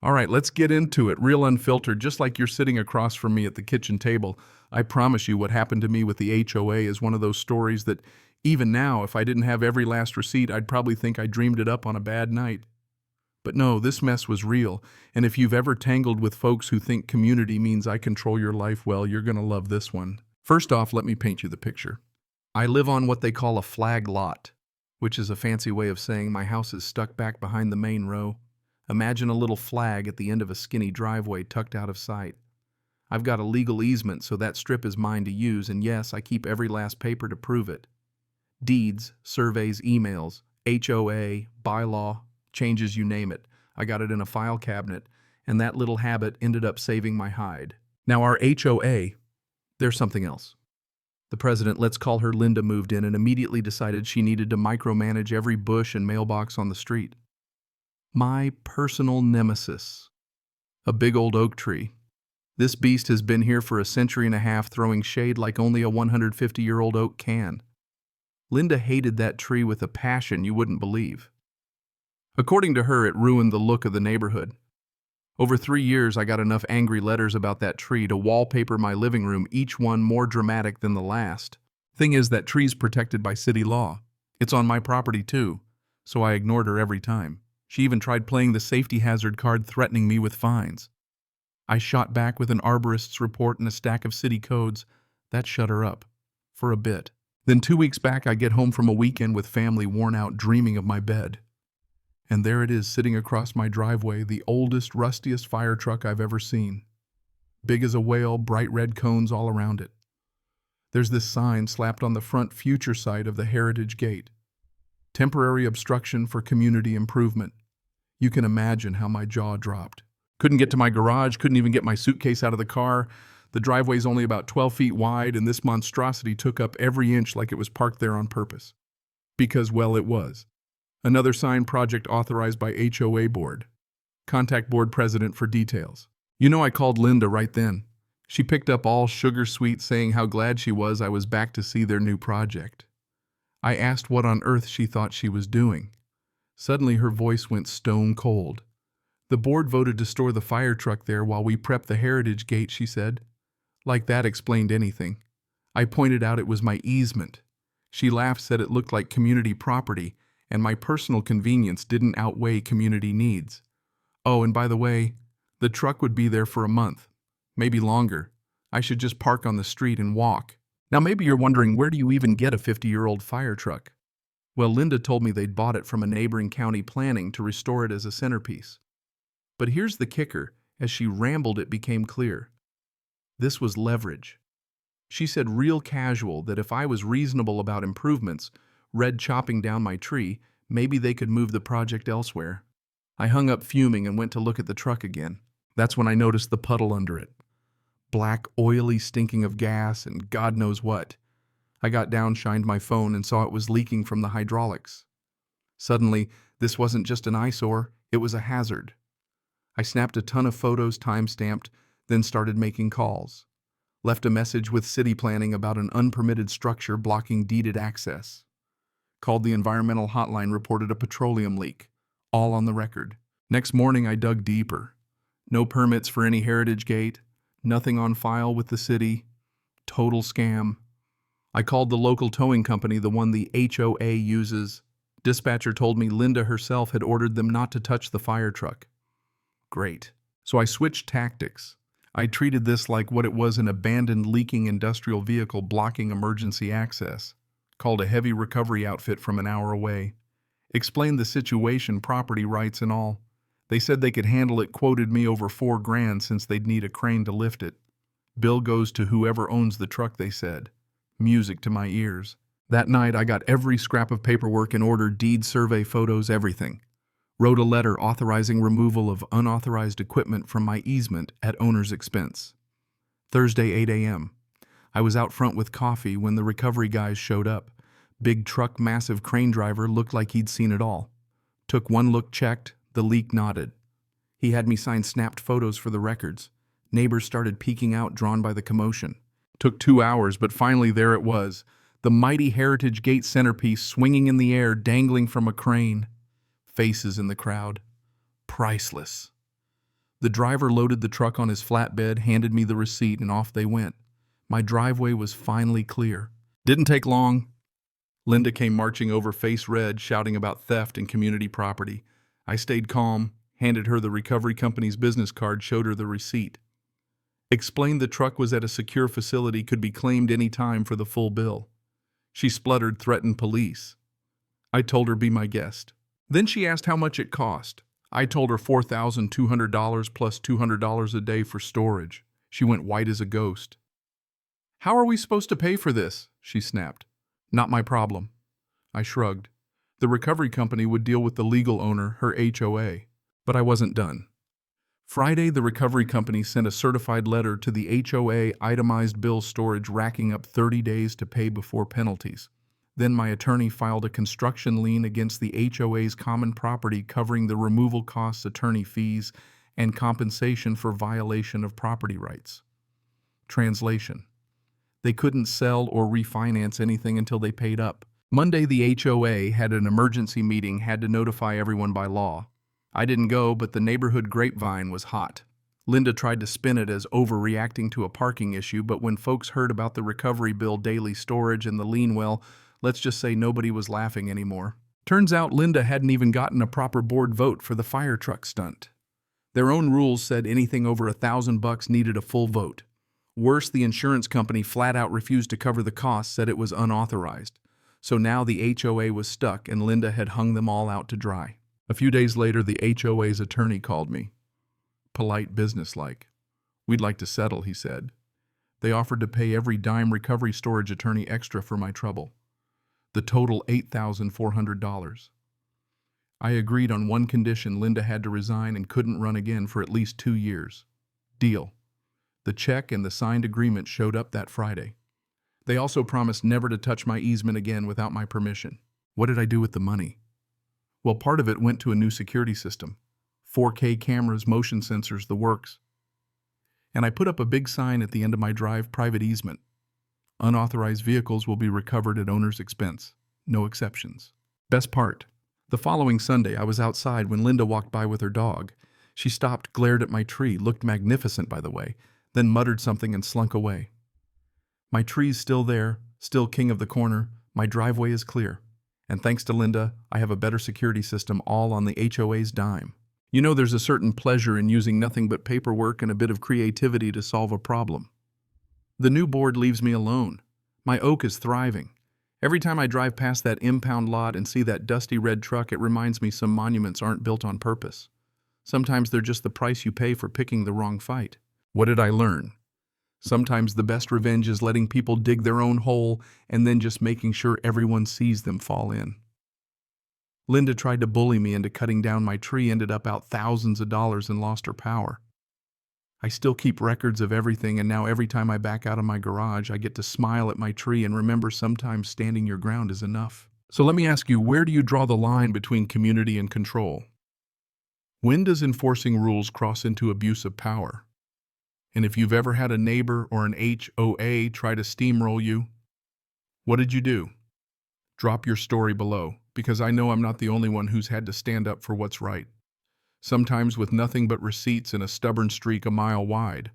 All right, let's get into it. Real unfiltered, just like you're sitting across from me at the kitchen table. I promise you what happened to me with the HOA is one of those stories that even now, if I didn't have every last receipt, I'd probably think I dreamed it up on a bad night. But no, this mess was real, and if you've ever tangled with folks who think community means I control your life, well, you're gonna love this one. First off, let me paint you the picture. I live on what they call a flag lot, which is a fancy way of saying my house is stuck back behind the main row. Imagine a little flag at the end of a skinny driveway tucked out of sight. I've got a legal easement, so that strip is mine to use, and yes, I keep every last paper to prove it. Deeds, surveys, emails, HOA, bylaw, changes, you name it. I got it in a file cabinet, and that little habit ended up saving my hide. Now our HOA, there's something else. The president, let's call her Linda, moved in and immediately decided she needed to micromanage every bush and mailbox on the street. My personal nemesis. A big old oak tree. This beast has been here for a century and a half, throwing shade like only a 150-year-old oak can. Linda hated that tree with a passion you wouldn't believe. According to her, it ruined the look of the neighborhood. Over 3 years, I got enough angry letters about that tree to wallpaper my living room, each one more dramatic than the last. Thing is, that tree's protected by city law. It's on my property too, so I ignored her every time. She even tried playing the safety hazard card, threatening me with fines. I shot back with an arborist's report and a stack of city codes. That shut her up. For a bit. Then 2 weeks back, I get home from a weekend with family, worn out, dreaming of my bed. And there it is, sitting across my driveway, the oldest, rustiest fire truck I've ever seen. Big as a whale, bright red cones all around it. There's this sign slapped on the front future site of the Heritage Gate. Temporary obstruction for community improvement. You can imagine how my jaw dropped. Couldn't get to my garage, couldn't even get my suitcase out of the car. The driveway's only about 12 feet wide, and this monstrosity took up every inch like it was parked there on purpose. Because, well, it was. Another sign, project authorized by HOA board. Contact board president for details. You know, I called Linda right then. She picked up all sugar sweet, saying how glad she was I was back to see their new project. I asked what on earth she thought she was doing. Suddenly her voice went stone cold. The board voted to store the fire truck there while we prepped the Heritage Gate, she said. Like that explained anything. I pointed out it was my easement. She laughed, said it looked like community property, and my personal convenience didn't outweigh community needs. Oh, and by the way, the truck would be there for a month, maybe longer. I should just park on the street and walk. Now maybe you're wondering, where do you even get a 50-year-old fire truck? Well, Linda told me they'd bought it from a neighboring county planning to restore it as a centerpiece. But here's the kicker. As she rambled, it became clear. This was leverage. She said real casual that if I was reasonable about improvements, read chopping down my tree, maybe they could move the project elsewhere. I hung up fuming and went to look at the truck again. That's when I noticed the puddle under it. Black, oily, stinking of gas and God knows what. I got down, shined my phone, and saw it was leaking from the hydraulics. Suddenly, this wasn't just an eyesore, it was a hazard. I snapped a ton of photos, time-stamped, then started making calls. Left a message with city planning about an unpermitted structure blocking deeded access. Called the environmental hotline, reported a petroleum leak. All on the record. Next morning, I dug deeper. No permits for any Heritage Gate. Nothing on file with the city. Total scam. I called the local towing company, the one the HOA uses. Dispatcher told me Linda herself had ordered them not to touch the fire truck. Great. So I switched tactics. I treated this like what it was, an abandoned leaking industrial vehicle blocking emergency access. Called a heavy recovery outfit from an hour away. Explained the situation, property rights and all. They said they could handle it, quoted me over $4,000 since they'd need a crane to lift it. Bill goes to whoever owns the truck, they said. Music to my ears. That night I got every scrap of paperwork in order, deed, survey, photos, everything. Wrote a letter authorizing removal of unauthorized equipment from my easement at owner's expense. Thursday, 8 a.m. I was out front with coffee when the recovery guys showed up. Big truck, massive crane driver, looked like he'd seen it all. Took one look, checked, the leak nodded. He had me sign snapped photos for the records. Neighbors started peeking out, drawn by the commotion. Took 2 hours, but finally there it was. The mighty Heritage Gate centerpiece swinging in the air, dangling from a crane. Faces in the crowd. Priceless. The driver loaded the truck on his flatbed, handed me the receipt, and off they went. My driveway was finally clear. Didn't take long. Linda came marching over, face red, shouting about theft and community property. I stayed calm, handed her the recovery company's business card, showed her the receipt. Explained the truck was at a secure facility, could be claimed any time for the full bill. She spluttered, threatened police. I told her be my guest. Then she asked how much it cost. I told her $4,200 plus $200 a day for storage. She went white as a ghost. "How are we supposed to pay for this?" she snapped. "Not my problem." I shrugged. The recovery company would deal with the legal owner, her HOA. But I wasn't done. Friday, the recovery company sent a certified letter to the HOA, itemized bill storage, racking up 30 days to pay before penalties. Then my attorney filed a construction lien against the HOA's common property, covering the removal costs, attorney fees, and compensation for violation of property rights. Translation: they couldn't sell or refinance anything until they paid up. Monday, the HOA had an emergency meeting, had to notify everyone by law. I didn't go, but the neighborhood grapevine was hot. Linda tried to spin it as overreacting to a parking issue, but when folks heard about the recovery bill, daily storage, and the lien, well, let's just say nobody was laughing anymore. Turns out Linda hadn't even gotten a proper board vote for the fire truck stunt. Their own rules said anything over $1,000 needed a full vote. Worse, the insurance company flat out refused to cover the costs, said it was unauthorized. So now the HOA was stuck, and Linda had hung them all out to dry. A few days later, the HOA's attorney called me. Polite, businesslike. "We'd like to settle," he said. They offered to pay every dime, recovery storage attorney extra for my trouble. The total $8,400. I agreed on one condition: Linda had to resign and couldn't run again for at least 2 years. Deal. The check and the signed agreement showed up that Friday. They also promised never to touch my easement again without my permission. What did I do with the money? Well, part of it went to a new security system. 4K cameras, motion sensors, the works. And I put up a big sign at the end of my drive: private easement. Unauthorized vehicles will be recovered at owner's expense. No exceptions. Best part: the following Sunday, I was outside when Linda walked by with her dog. She stopped, glared at my tree, looked magnificent, by the way, then muttered something and slunk away. My tree's still there, still king of the corner. My driveway is clear. And thanks to Linda, I have a better security system, all on the HOA's dime. You know, there's a certain pleasure in using nothing but paperwork and a bit of creativity to solve a problem. The new board leaves me alone. My oak is thriving. Every time I drive past that impound lot and see that dusty red truck, it reminds me some monuments aren't built on purpose. Sometimes they're just the price you pay for picking the wrong fight. What did I learn? Sometimes the best revenge is letting people dig their own hole and then just making sure everyone sees them fall in. Linda tried to bully me into cutting down my tree, ended up out thousands of dollars, and lost her power. I still keep records of everything, and now every time I back out of my garage, I get to smile at my tree and remember sometimes standing your ground is enough. So let me ask you, where do you draw the line between community and control? When does enforcing rules cross into abuse of power? And if you've ever had a neighbor or an HOA try to steamroll you, what did you do? Drop your story below, because I know I'm not the only one who's had to stand up for what's right. Sometimes with nothing but receipts and a stubborn streak a mile wide.